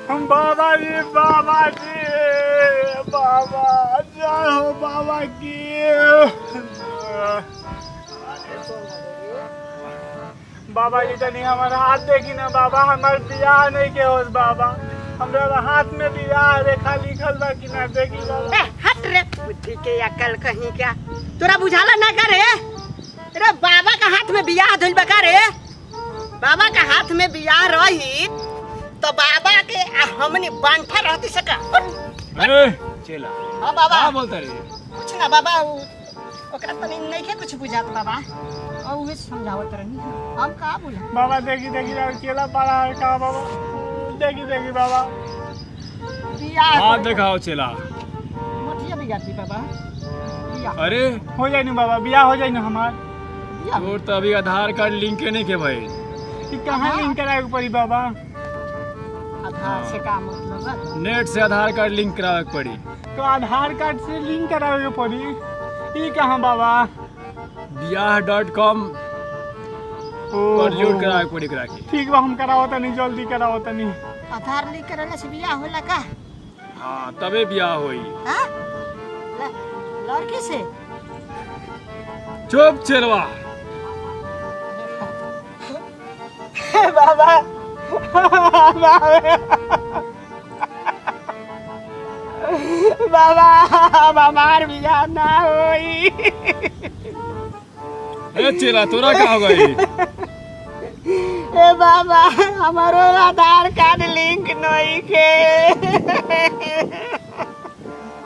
बाबा जी बाबा जय हो बाबा की। बाबा जी तनी हमारा हाथ देखी ना बाबा, हमारे बियाह नहीं के होस बाबा, हमरा हाथ में बियाह रेखा लिखल बा कि ना देखी बाबा। हट रे बुद्धि के अकल कहीं क्या तोरा बुझाला ना करे रे, बाबा का हाथ में बियाह धइल बका रे, बाबा का हाथ में बियाह रही तो बाबा के हमनी बांठा रहती सका। ए चला हां बाबा का बोलता रे? कुछ ना बाबा, ओकरा तनी नहीं के कुछ बुझात बाबा, और उहे समझावत रहनी हम का बोला। बाबा देखी केला पड़ा है का बाबा, देखी बाबा बियाह हाथ दिखाओ चला। मठिया बिगाती बाबा बियाह अरे हो जाए ना बाबा, बियाह हो जाए ना हमार। बियाह और तो अभी आधार कार्ड लिंक नहीं के भाई, कि कहाँ लिंक कराए के पड़ी बाबा? आधार से का मतलब है? नेट से आधार कार्ड लिंक करावे के पड़ी। तो आधार कार्ड से लिंक कराए के पड़ी, ई कहाँ बाबा? बियाह.com पर लोड करावे के पड़ी करा के। ठीक बा, हम कराओ तनी, जल्दी कराओ तनी। आधार लिंक करले से बियाह होला का? हाँ तबे बियाह होई। हां लड़की से चुप चलवा। बाबा बाबा हमार बियाह ना होई। ए चला तोरा का हो गई? ए बाबा हमारो आधार कार्ड लिंक नहीं के।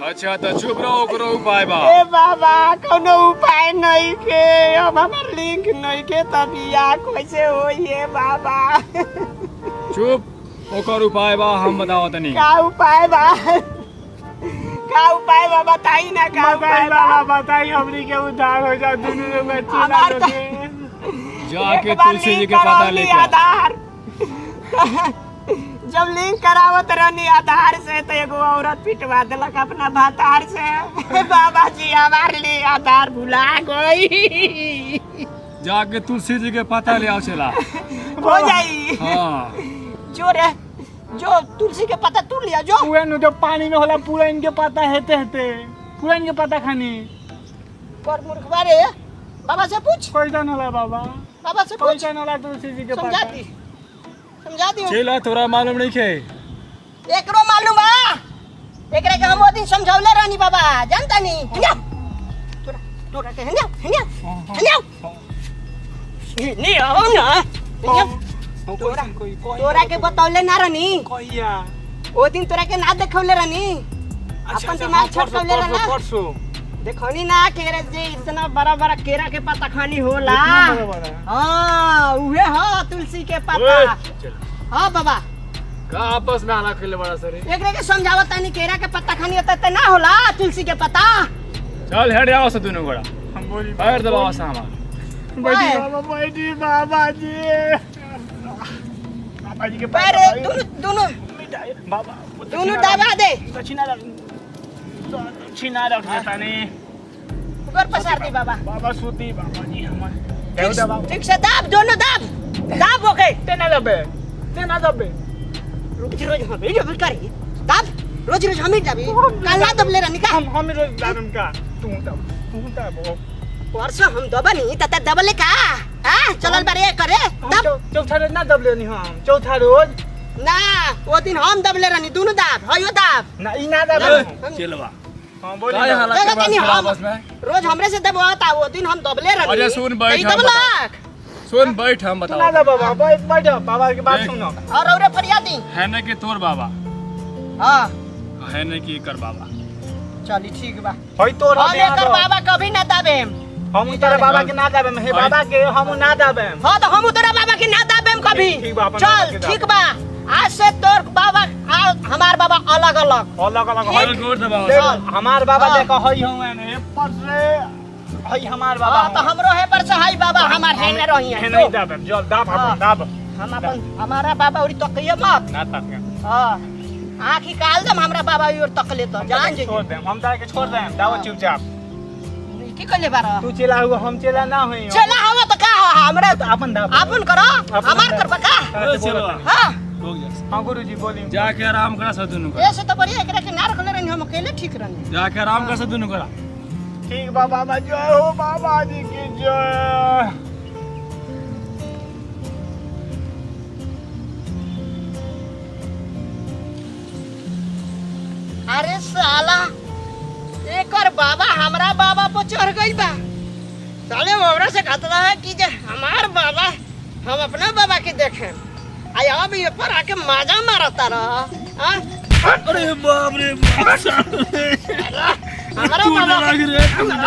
अच्छा तो चुप रहो, ओकरो उपाय बा। ए बाबा कोनो उपाय नहीं के, अब हमार लिंक नहीं के त बियाह कैसे होई है बाबा? चुप, ओकर उपाय बा हम बताओ तनी। का उपाय बा? का उपाय बा बताई ना, का उपाय बा? बाबा बताई, हमनी के उद्धार हो जाओ, दोनों लोग बच्चे ना हमार तो- लोगे। जाके एक बार तुलसी जी लिंक के पता करावनी लेके। आधार जब लिंक करावत रहनी आधार से तो एगो औरत पिटवा देलक अपना भातार से। बाबा जी हमारे लिए आधार भुला गई। जाके तुलसी जी के पता ले आओ चला। हो जाई हाँ जो रे, जो तुलसी के पत्ता तू लिया जो। उहे नु जो पानी में होला पूरा इनके पता हेते पूरा इनके पता खानी। पर मूर्खवा रे, बाबा से पूछ, कैसा होला बाबा? बाबा से पूछ, कैसा होला तुलसी जी के पता? समझा दी चला तोरा मालूम नहीं के? एकरो मालूम बा, एकरे के हम ओ दिन समझौले रहनी बाबा, जानता नहीं। हन्या तोरा के हन्या नहीं आओ ना हन्या। तोरा के बतौले ना रहनी, कहिया? ओ दिन तोरा के ना देखौले रहनी, अपन दिमाग छटकौले रहना। परसों देखौनी ना केरा जे इतना बड़ा बड़ा केरा के पत्ता खानी होला। इतना बड़ा बड़ा। हां उहे ह तुलसी के पत्ता। हां बाबा का आपस में आना खेले बड़ा सर। एकरे के समझावत तानी, केरा के पत्ता खानी होता त ना होला तुलसी के पत्ता। चल हेड आओ से दोनों गोड़ा। हम बोली पैर दबाओ से हमार। बैठी बाबा जी बाबा जी के पैर दोनों बाबा दोनों दबा दे, दक्षिणा रख देता नहीं ऊपर पसार दे बाबा। बाबा सूती बाबा जी हमार ठीक से दाब, दोनों दाब दाब। ओके तेना दबे रोज रोज हम ही डबल करी दाब, रोज रोज हम ही दबी। कल ना दबले रहनी का? हम रोज दादम का तू दब परसों हम दबनी त दबले का? हां चलल बारे करे दब। चौथा रोज ना दबले नहीं, हम चौथा रोज ना वो दिन हम दबले रहनी, दोनों दाब हयो दाब ना ई ना दबे। चलवा हां बोली काय हालत के देखा तनी बाद हम आपस में। रोज हमरे से दबवाता, वो दिन हम दबले रहनी। अरे सुन बैठ, कई हम दबलक सुन बैठ हम ना बताओ। दबा बाबा, बैठ बाबा की बात देख। सुनो। और औरे फरियादी। है न कि तोर बाबा, हां है न कि कर बाबा। चली ठीक बा, होई तोर हम एकर बाबा कभी ना दबे। हम तेरे बाबा के ना दबे, हे बाबा के हम ना दबे। हां तो हम तोरा बाबा के ना दबे कभी। ठीक बा, अपन बाबा चल के ठीक बा, आज से तोर बाबा हमार बाबा अलग अलग। अलग और गोर दबाओ। देख हमार बाबा हाँ। देखो हई हूं ने पर से हई हमार बाबा। हां तो हमरो है पर सहाय बाबा हमार है न रही है है। नहीं दबे, जल दाब हाँ। हम दाब हम अपन हमारा बाबा और तकिए मत। ना तक हां आंखी काल दम हमरा बाबा और तकले तो जान जे छोड़ दे, हम तारे के छोड़ दे, दाव चुपचाप। की कइले बारा? तू चला हुआ, हम चला ना होई। चला हवा तो का हमरा अपन दाब अपन करो, हमार करबा का? चलो हां हो गया। हाँ गुरुजी बोली जाके आराम करा सब दोनों का ऐसे तो बढ़िया एकरा के ना रखले रहनी हम अकेले ठीक रहनी जाके आराम कर सब दोनों करा ठीक बा बाबा जय हो बाबा जी की जय। अरे साला एक और बाबा हमरा बाबा पर चढ़ गई बा। साले हमरा से कहता है कि जे हमार बाबा हम अपना बाबा के देखें आई अब ये पर आके मजा मारता रहा। अरे बाप रे हमारा बाबा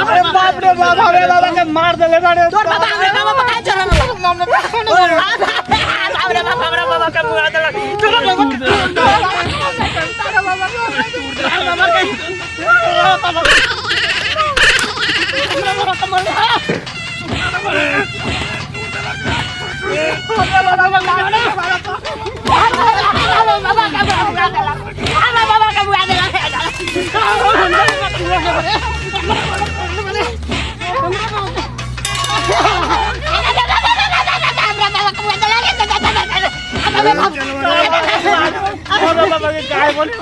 अरे बाप रे बाप हमें बाबा के मार दे बाड़े तोर बाबा हमरा बाबा पर चढ़न हमरा बाबा का मुआ दे तोर बाबा के काय बोले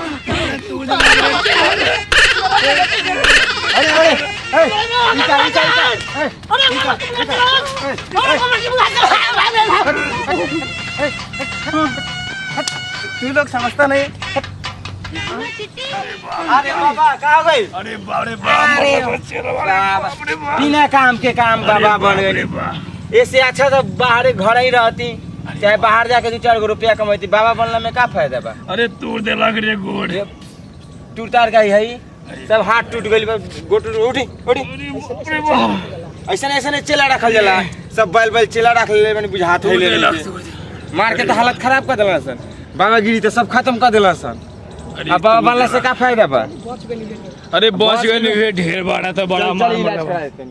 तू लोग समझता नहीं। अरे बाबा कहाँ गई? अरे बाप रे बाप बिना काम के काम बाबा बन गए। इससे अच्छा तो बाहर घर ही रहती, चाहे बाहर जाके 2-4 रुपया कमाती। बाबा बनला में का फायदा बा? अरे तूर दे लग रे गोड़ टूटार का ही है, सब हाथ टूट गई, गोट उठी उठी। ऐसा ऐसा चेला रखल जाला, सब बैल बैल चेला रख ले मैंने बुझात हो ले मार के तो हालत खराब कर दिला सर। बाबा गिरी तो सब खत्म कर दिला सर। अब बाबा बनला से का फायदा बा? अरे बच गए ढेर बड़ा तो बड़ा चल इलाज करा देते हैं।